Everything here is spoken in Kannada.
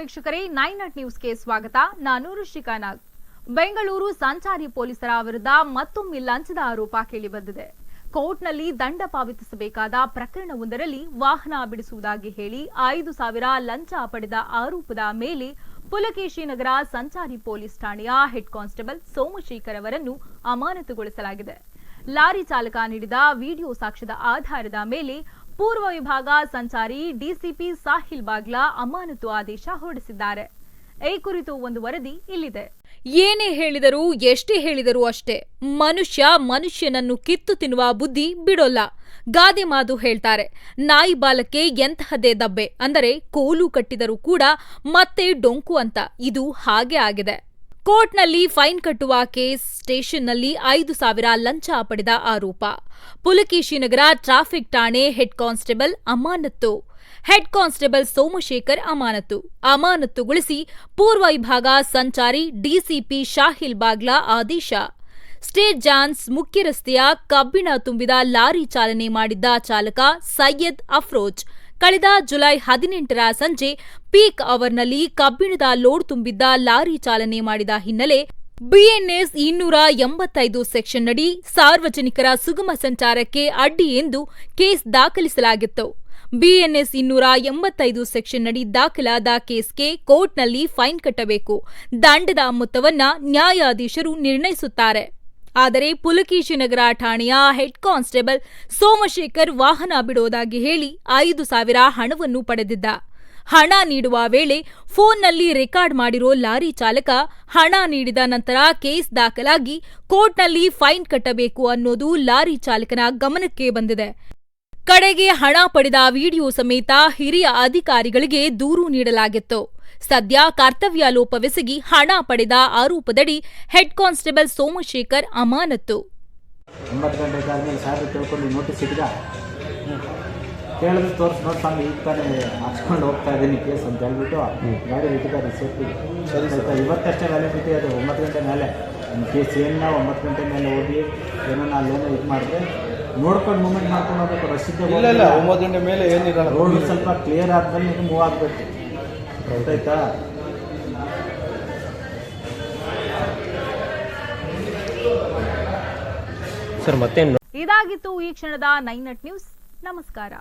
ವೀಕ್ಷಕರೇ, 9 ನ್ಯೂಸ್ಗೆ ಸ್ವಾಗತ. ನಾನು ಋಷಿಕಾ ನಾಗ್. ಬೆಂಗಳೂರು ಸಂಚಾರಿ ಪೊಲೀಸರ ವಿರುದ್ಧ ಮತ್ತೊಮ್ಮೆ ಲಂಚದ ಆರೋಪ ಕೇಳಿಬಂದಿದೆ. ಕೋರ್ಟ್ನಲ್ಲಿ ದಂಡ ಪಾವತಿಸಬೇಕಾದ ಪ್ರಕರಣವೊಂದರಲ್ಲಿ ವಾಹನ ಬಿಡಿಸುವುದಾಗಿ ಹೇಳಿ 5,000 ಲಂಚ ಪಡೆದ ಆರೋಪದ ಮೇಲೆ ಪುಲಕೇಶಿ ನಗರ ಸಂಚಾರಿ ಪೊಲೀಸ್ ಠಾಣೆಯ ಹೆಡ್ ಕಾನ್ಸ್ಟೇಬಲ್ ಸೋಮಶೇಖರ್ ಅವರನ್ನು ಅಮಾನತುಗೊಳಿಸಲಾಗಿದೆ. ಲಾರಿ ಚಾಲಕ ನೀಡಿದ ವಿಡಿಯೋ ಸಾಕ್ಷ್ಯದ ಆಧಾರದ ಮೇಲೆ ಪೂರ್ವ ವಿಭಾಗ ಸಂಚಾರಿ ಡಿಸಿಪಿ ಸಾಹಿಲ್ ಬಾಗ್ಲಾ ಅಮಾನತು ಆದೇಶ ಹೊರಡಿಸಿದ್ದಾರೆ. ಈ ಕುರಿತು ಒಂದು ವರದಿ ಇಲ್ಲಿದೆ. ಏನೇ ಹೇಳಿದರೂ ಎಷ್ಟೇ ಹೇಳಿದರೂ ಅಷ್ಟೇ, ಮನುಷ್ಯನನ್ನು ಕಿತ್ತು ತಿನ್ನುವ ಬುದ್ಧಿ ಬಿಡೋಲ್ಲ. ಗಾದೆ ಮಾತು ಹೇಳ್ತಾರೆ, ನಾಯಿ ಬಾಲಕ್ಕೆ ಎಂತಹದೇ ದಬ್ಬೆ, ಅಂದರೆ ಕೋಲು ಕಟ್ಟಿದರೂ ಕೂಡ ಮತ್ತೆ ಡೊಂಕು ಅಂತ. ಇದು ಹಾಗೆ ಆಗಿದೆ. ಕೋರ್ಟ್ನಲ್ಲಿ ಫೈನ್ ಕಟ್ಟುವ ಕೇಸ್, ಸ್ಟೇಷನ್ನಲ್ಲಿ 5,000 ಲಂಚ ಪಡೆದ ಆರೋಪ. ಪುಲಕೇಶಿ ನಗರ ಟ್ರಾಫಿಕ್ ಠಾಣೆ ಹೆಡ್ ಕಾನ್ಸ್ಟೇಬಲ್ ಅಮಾನತು. ಹೆಡ್ ಕಾನ್ಸ್ಟೇಬಲ್ ಸೋಮಶೇಖರ್ ಅಮಾನತುಗೊಳಿಸಿ ಪೂರ್ವ ವಿಭಾಗ ಸಂಚಾರಿ ಡಿಸಿಪಿ ಶಾಹಿಲ್ ಬಾಗ್ಲಾ ಆದೇಶ. ಸ್ಟೇಟ್ ಜಾನ್ಸ್ ಮುಖ್ಯ ರಸ್ತೆಯ ಕಬ್ಬಿಣ ತುಂಬಿದ ಲಾರಿ ಚಾಲನೆ ಮಾಡಿದ್ದ ಚಾಲಕ ಸೈಯದ್ ಅಫ್ರೋಜ್ ಕಳೆದ ಜುಲೈ 18ರ ಸಂಜೆ ಪೀಕ್ ಅವರ್ನಲ್ಲಿ ಕಬ್ಬಿಣದ ಲೋಡ್ ತುಂಬಿದ್ದ ಲಾರಿ ಚಾಲನೆ ಮಾಡಿದ ಹಿನ್ನೆಲೆ ಬಿಎನ್ಎಸ್ 285 ಸೆಕ್ಷನ್ ನಡಿ ಸಾರ್ವಜನಿಕರ ಸುಗಮ ಸಂಚಾರಕ್ಕೆ ಅಡ್ಡಿ ಎಂದು ಕೇಸ್ ದಾಖಲಿಸಲಾಗಿತ್ತು. ಬಿಎನ್ಎಸ್ 285 ಸೆಕ್ಷನ್ ನಡಿ ದಾಖಲಾದ ಕೇಸ್ಗೆ ಕೋರ್ಟ್ನಲ್ಲಿ ಫೈನ್ ಕಟ್ಟಬೇಕು. ದಂಡದ ಮೊತ್ತವನ್ನ ನ್ಯಾಯಾಧೀಶರು ನಿರ್ಣಯಿಸುತ್ತಾರೆ. ಆದರೆ ಪುಲಕೇಶಿ ನಗರ ಠಾಣೆಯ ಹೆಡ್ ಕಾನ್ಸ್ಟೇಬಲ್ ಸೋಮಶೇಖರ್ ವಾಹನ ಬಿಡೋದಾಗಿ ಹೇಳಿ 5,000 ಹಣವನ್ನು ಪಡೆದಿದ್ದ. ಹಣ ನೀಡುವ ವೇಳೆ ಫೋನ್ನಲ್ಲಿ ರೆಕಾರ್ಡ್ ಮಾಡಿರೋ ಲಾರಿ ಚಾಲಕ ಹಣ ನೀಡಿದ ನಂತರ ಕೇಸ್ ದಾಖಲಾಗಿ ಕೋರ್ಟ್ನಲ್ಲಿ ಫೈನ್ ಕಟ್ಟಬೇಕು ಅನ್ನೋದು ಲಾರಿ ಚಾಲಕನ ಗಮನಕ್ಕೆ ಬಂದಿದೆ. ಕಡೆಗೆ ಹಣ ಪಡೆದ ವಿಡಿಯೋ ಸಮೇತ ಹಿರಿಯ ಅಧಿಕಾರಿಗಳಿಗೆ ದೂರು ನೀಡಲಾಗಿತ್ತು. ಸದ್ಯ ಕರ್ತವ್ಯ ಲೋಪವೆಸಗಿ ಹಣ ಪಡೆದ ಆರೋಪದಡಿ ಹೆಡ್ ಕಾನ್ಸ್ಟೇಬಲ್ ಸೋಮಶೇಖರ್ ಅಮಾನತು. 9 ಗಂಟೆಗೆ ಆದಮೇಲೆ ಸಾಹೇಬ್ ತಿಳ್ಕೊಂಡು ನೋಟಿಸ್ ಇದ್ದ ಕೇಳಿದ್ರೆ ತೋರಿಸಿ ನೋಡ್ಕೊಂಡು ಈಗ ತಾನೇ ಹಾಕ್ಸ್ಕೊಂಡು ಹೋಗ್ತಾ ಇದ್ದೀನಿ ಕೇಸ್ ಅಂತ ಹೇಳ್ಬಿಟ್ಟು ಗಾಡಿ ಇಟ್ಟಿದ್ದಾರೆ ಸೇಫ್ಟಿ. ಸರಿ ಸರ್, ಇವತ್ತಷ್ಟೇ ವ್ಯಾಲೆ ಬಿಟ್ಟು ಅದು 9 ಗಂಟೆ ಮೇಲೆ ಕೇಸ್ ಏನು ನಾವು 9 ಗಂಟೆ ಮೇಲೆ ಹೋಗಿ ಏನೋ ಅಲ್ಲೇನೋ ಇದು ಮಾಡಿದ್ರೆ ನೋಡ್ಕೊಂಡು ಮೂವ್ಮೆಂಟ್ ಮಾಡ್ಕೊಂಡು ಹೋಗ್ಬೇಕು. ರಶೀದ್ ಇಲ್ಲ 9 ಗಂಟೆ ಮೇಲೆ ಏನಿರಲ್ಲ, ರೋಡ್ ಸ್ವಲ್ಪ ಕ್ಲಿಯರ್ ಆದ್ಮೇಲೆ ನೀವು ಮೂವ್ ಆಗಬೇಕು. ಗೊತ್ತಾಯ್ತಾ? ಇದಾಗಿತ್ತು ಈ ಕ್ಷಣದ 9 ನ್ಯೂಸ್. ನಮಸ್ಕಾರ.